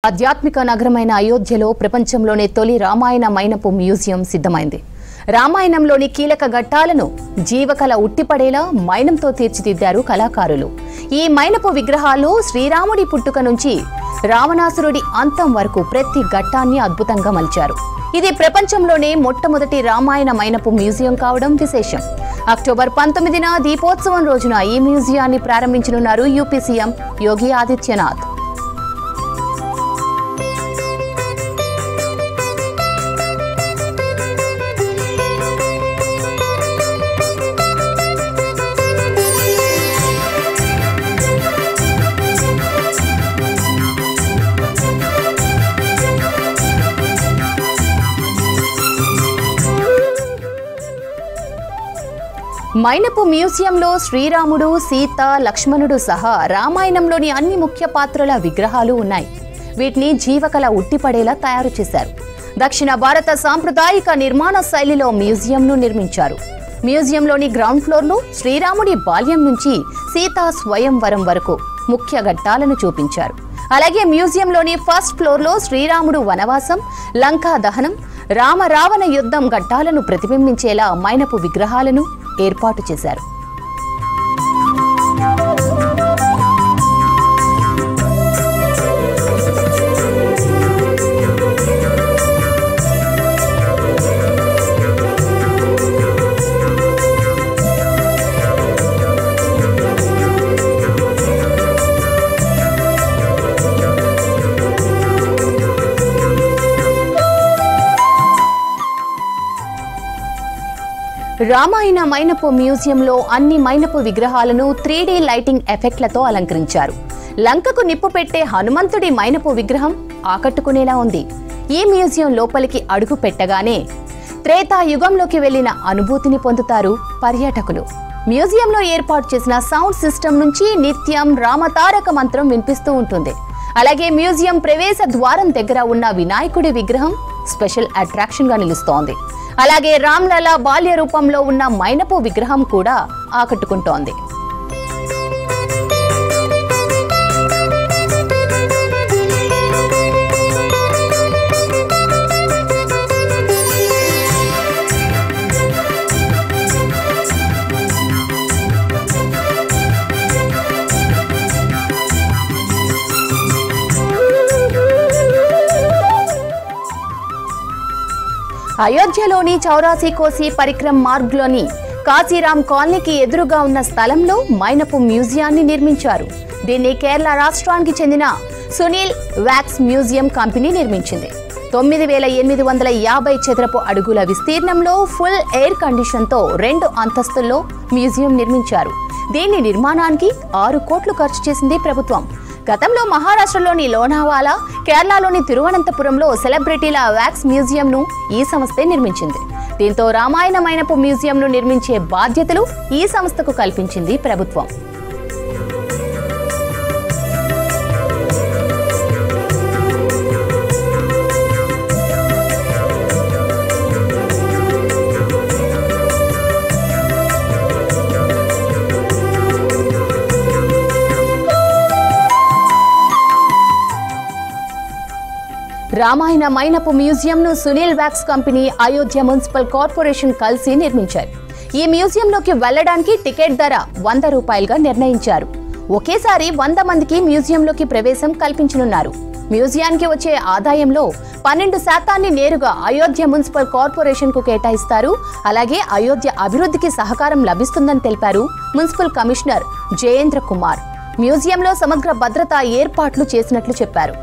ఆధ్యాత్మిక నగరమైన అయోధ్యలో ప్రపంచంలోనే తొలి రామాయణ మైనపు మ్యూజియం సిద్ధమైంది. రామాయణంలోని కీలక ఘట్టాలను జీవకళ ఉట్టిపడేలా మైనంతో తీర్చిదిద్దారు కళాకారులు. ఈ మైనపు విగ్రహాలు శ్రీరాముడి పుట్టుక నుంచి రావణాసురుడి అంతం వరకు ప్రతి ఘట్టాన్ని అద్భుతంగా మలిచారు. ఇది ప్రపంచంలోనే మొట్టమొదటి రామాయణ మైనపు మ్యూజియం కావడం విశేషం. అక్టోబర్ 19న దీపోత్సవం రోజున ఈ మ్యూజియాన్ని ప్రారంభించనున్నారు యూపీ సీఎం యోగి ఆదిత్యనాథ్. మైనపు మ్యూజియంలో శ్రీరాముడు, సీత, లక్ష్మణుడు సహా రామాయణంలోని అన్ని ముఖ్య పాత్రల విగ్రహాలు ఉన్నాయి. వీటిని జీవకళ ఉట్టిపడేలా తయారు చేశారు. దక్షిణ భారత సాంప్రదాయిక నిర్మాణ శైలిలో మ్యూజియంను నిర్మించారు. మ్యూజియంలోని గ్రౌండ్ ఫ్లోర్లో శ్రీరాముడి బాల్యం నుంచి సీతా స్వయంవరం వరకు ముఖ్య ఘట్టాలను చూపించారు. అలాగే మ్యూజియంలోని ఫస్ట్ ఫ్లోర్లో శ్రీరాముడు వనవాసం, లంకా దహనం, రామ-రావణ యుద్ధం ఘట్టాలను ప్రతిబింబించేలా మైనపు విగ్రహాలను ఏర్పాటు చేశారు. రామాయణ మైనపు మ్యూజియంలో అన్ని మైనపు విగ్రహాలను 3D లైటింగ్ ఎఫెక్ట్లతో అలంకరించారు. లంకకు నిప్పు పెట్టే హనుమంతుడి మైనపు విగ్రహం ఆకట్టుకునేలా ఉంది. ఈ మ్యూజియం లోపలికి అడుగు పెట్టగానే త్రేతాయుగంలోకి వెళ్లిన అనుభూతిని పొందుతారు పర్యాటకులు. మ్యూజియంలో ఏర్పాటు చేసిన సౌండ్ సిస్టమ్ నుంచి నిత్యం రామతారక మంత్రం వినిపిస్తూ ఉంటుంది. అలాగే మ్యూజియం ప్రవేశ ద్వారం దగ్గర ఉన్న వినాయకుడి విగ్రహం స్పెషల్ అట్రాక్షన్ గా నిలుస్తోంది. అలాగే రామ్లలా బాల్య రూపంలో ఉన్న మైనపు విగ్రహం కూడా ఆకట్టుకుంటోంది. అయోధ్యలోని చౌరాసీ కోసి పరిక్రమ్ మార్గ్లోని కాశీరామ్ కాలనీకి ఎదురుగా ఉన్న స్థలంలో మైనపు మ్యూజియాన్ని నిర్మించారు. దీన్ని కేరళ రాష్ట్రానికి చెందిన సునీల్ వ్యాక్స్ మ్యూజియం కంపెనీ నిర్మించింది. 9850 చదరపు అడుగుల విస్తీర్ణంలో ఫుల్ ఎయిర్ కండిషన్తో 2 అంతస్తుల్లో మ్యూజియం నిర్మించారు. దీని నిర్మాణానికి 6 కోట్లు ఖర్చు చేసింది ప్రభుత్వం. గతంలో మహారాష్ట్రలోని లోనావాలా, కేరళలోని తిరువనంతపురంలో సెలబ్రిటీల వ్యాక్స్ మ్యూజియంను ఈ సంస్థే నిర్మించింది. దీంతో రామాయణ మైనపు మ్యూజియంను నిర్మించే బాధ్యతలు ఈ సంస్థకు కల్పించింది ప్రభుత్వం. రామాయణ మైనపు మ్యూజియంను Sunil wax company, Ayodhya municipal corporation కలిసి నిర్మించారు. ఈ మ్యూజియంలోకి వెళ్లడానికి టికెట్ ధర 100 రూపాయలుగా నిర్ణయించారు. ఒకేసారి 100 మందికి మ్యూజియంలోకి ప్రవేశం కల్పించనున్నారు. మ్యూజియానికి వచ్చే ఆదాయంలో 12% నేరుగా అయోధ్య మున్సిపల్ కార్పొరేషన్ కు కేటాయిస్తారు. అలాగే అయోధ్య అభివృద్ధికి సహకారం లభిస్తుందని తెలిపారు మున్సిపల్ కమిషనర్ జయేంద్ర కుమార్. మ్యూజియంలో సమగ్ర భద్రతా ఏర్పాట్లు చేసినట్లు చెప్పారు.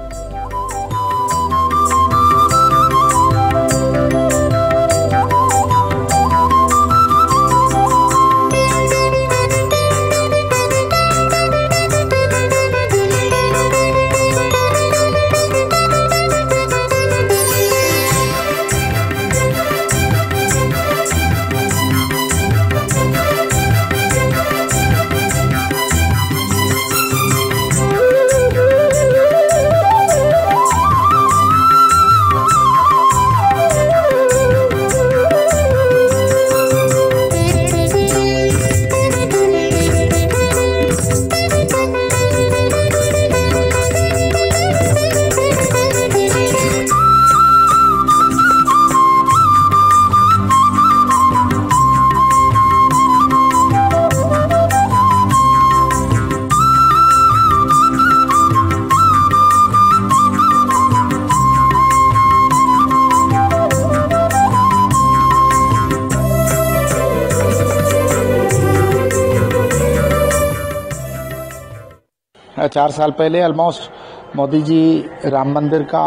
4 साल पहले ऑलमोस्ट मोदी जी राम मंदिर का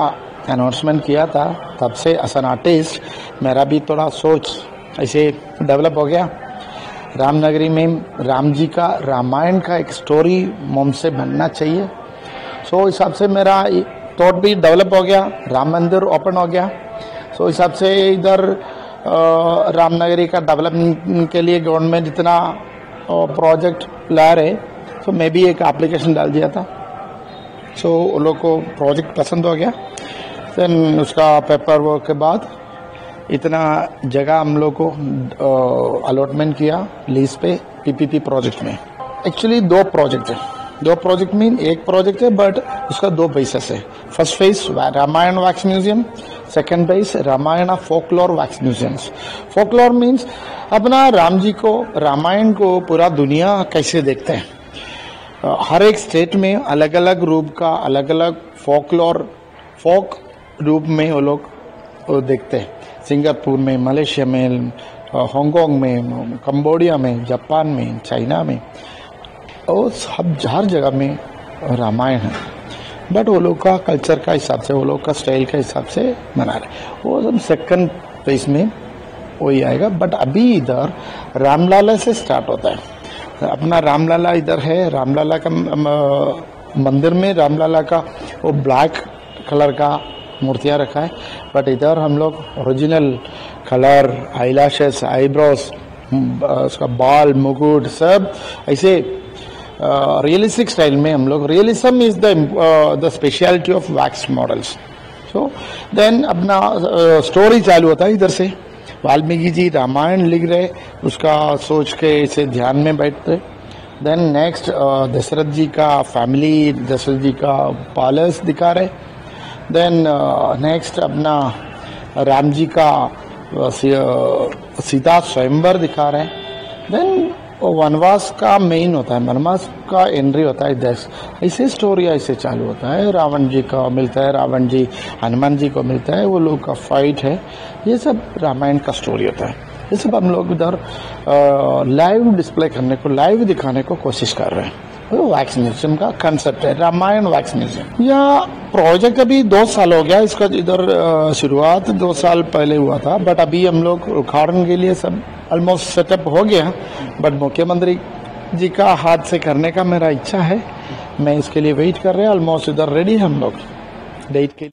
अनाउंसमेंट किया था, तब से एज एन आर्टिस्ट मेरा भी थोड़ा सोच ऐसे डेवलप हो गया। रामनगरी में राम जी का रामायण का एक स्टोरी मुझसे बनना चाहिए। सो हिसाब से मेरा थॉट भी डेवलप हो गया, राम मंदिर ओपन हो गया। सो हिसाब से इधर रामनगरी का डेवलपमेंट के लिए गवर्नमेंट इतना प्रोजेक्ट ला रहे, सो मैं भी एक एप्लीकेशन डाल दिया था। सो उन लोग को प्रोजेक्ट पसंद हो गया। देन उसका पेपर वर्क के बाद इतना जगह हम लोग को अलॉटमेंट किया लीज पे पीपीपी प्रोजेक्ट में। एक्चुअली 2 प्रोजेक्ट है, 2 प्रोजेक्ट मीन एक प्रोजेक्ट है बट उसका 2 फेसेस है। First phase Ramayan wax museum, second phase Ramayan folklore wax museums. Folklore means अपना राम जी को रामायण को पूरा दुनिया कैसे देखते हैं। हर एक स्टेट में अलग अलग रूप का अलग अलग फोक रूप में वो लोग देखते हैं। सिंगापुर में, मलेशिया में, हांगकांग में, कंबोडिया में, जापान में, चाइना में, और सब हर जगह में रामायण है। बट वो लोग का कल्चर का हिसाब से, वो लोग का स्टाइल के हिसाब से मना रहे। वो सब सेकंड फेज में वही आएगा। बट अभी इधर रामलला से स्टार्ट होता है। अपना रामलला इधर है, रामलला का मंदिर में रामलला का वो ब्लैक कलर का मूर्तियाँ रखा है। बट इधर हम लोग ओरिजिनल कलर, आईलैशेस, आईब्रोज, उसका बाल, मुकुट सब ऐसे रियलिस्टिक स्टाइल में हम लोग। Realism is the speciality of wax models. So then अपना स्टोरी चालू होता है इधर से। वाल्मीकि जी रामायण लिख रहे, उसका सोच के इसे ध्यान में बैठते। देन नेक्स्ट दशरथ जी का फैमिली, दशरथ जी का पैलेस दिखा रहे। देन नेक्स्ट अपना राम जी का सीता स्वयंवर दिखा रहे हैं। देन वनवास का मेन होता है, वनवास का एंट्री होता है। ऐसे स्टोरी ऐसे चालू होता है। रावण जी का मिलता है, रावण जी हनुमान जी को मिलता है, वो लोग का फाइट है। ये सब रामायण का स्टोरी होता है। ये सब हम लोग इधर लाइव डिस्प्ले करने को, लाइव दिखाने को कोशिश कर रहे हैं। वो वैक्स म्यूजियम का कंसेप्ट है, रामायण वैक्स म्यूजियम। यह प्रोजेक्ट अभी 2 साल हो गया। इसका इधर शुरुआत 2 साल पहले हुआ था, बट अभी हम लोग उद्घाटन के लिए सब ऑलमोस्ट सेटअप हो गया। बट मुख्यमंत्री जी का हाथ से करने का मेरा इच्छा है। मैं इसके लिए वेट कर रहे हैं। ऑलमोस्ट इधर रेडी हम लोग डेट के